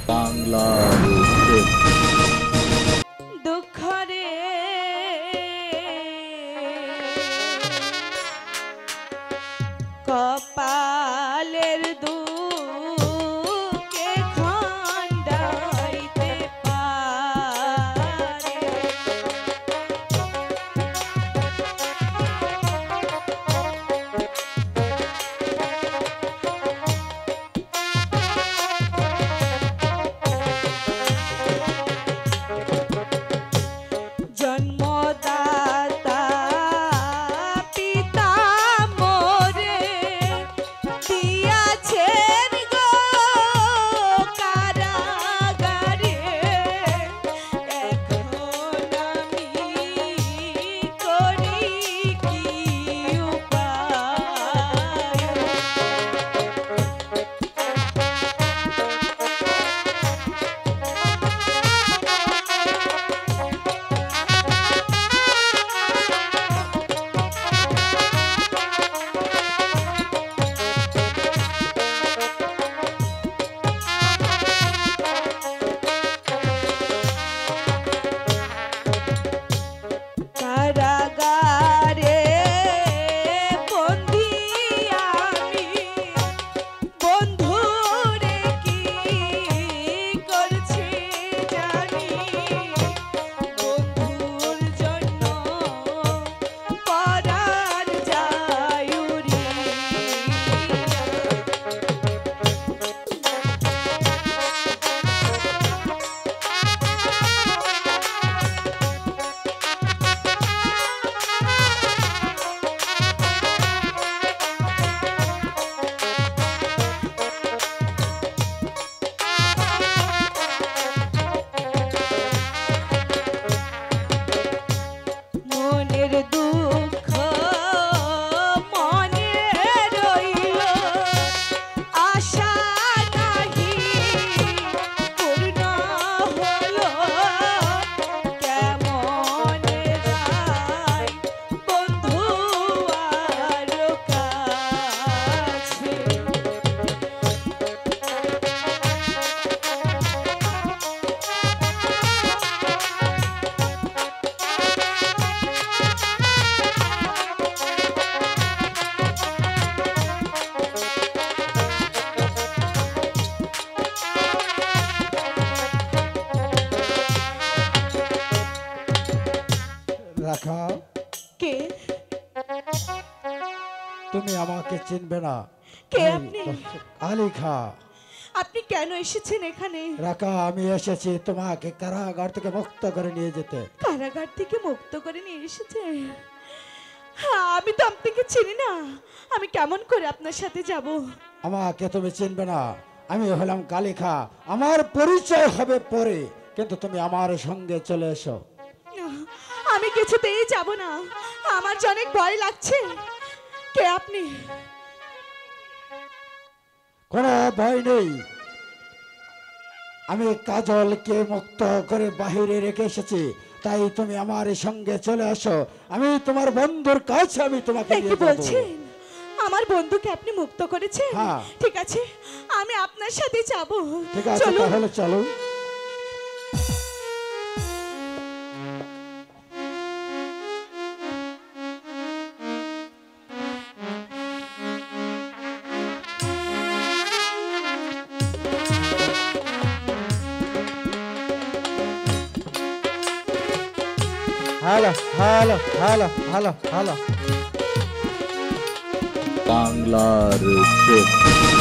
বাংলার প্রেম। দুঃখরে কপালের দুঃখে খণ্ডাইতে পারে জন্মদাতা পিতা মোরে দিয়াছেন গো কারাগারে এখন আমি করি কি উপায় কারাগারে বন্দী আমি বন্ধুরে কি করছি জানি বন্ধুর জন্য পরাণ যায় উড়িয়া। মনের দুঃখ মনে রইল আশা নাহি পূর্ণ হলো কেমনে যাই বন্ধু আর কাছে রাখা, কে তুমি আমাকে চিনবে না। কে আমি আপনি? আলী খা। আপনি কেন এসেছেন এখানে? রাখা, আমি এসেছি তোমাকে কারাগার থেকে মুক্ত করে নিয়ে যেতে। কারাগার থেকে মুক্ত করে নিয়ে এসেছে? হ্যাঁ, আমি তো আপনাকে চিনি না, আমি কেমন করে আপনার সাথে যাব? আমাকে তুমি চিনবে না। আমি হলাম কালিখা, আমার পরিচয় হবে পরে, কিন্তু তুমি আমার সঙ্গে চলে এসো। আমি কিছুতেই যাব না, আমার যে অনেক ভয় লাগছে। কে আপনি? কোনো ভয় নেই, আমি কাজলকে মুক্ত করে বাহিরে রেখে এসেছি, তাই তুমি আমার সঙ্গে চলে আসো। আমি তোমার বন্ধুর কাছে আমি তোমাকে কি নিয়ে যাবো। বলছেন? আমার বন্ধুকে আপনি মুক্ত করেছেন? হ্যাঁ। ঠিক আছে, আমি আপনার সাথে যাব। ঠিক আছে, চলুন। তাহলে চলো। Hello hello hello hello hello. বাংলার প্রেম।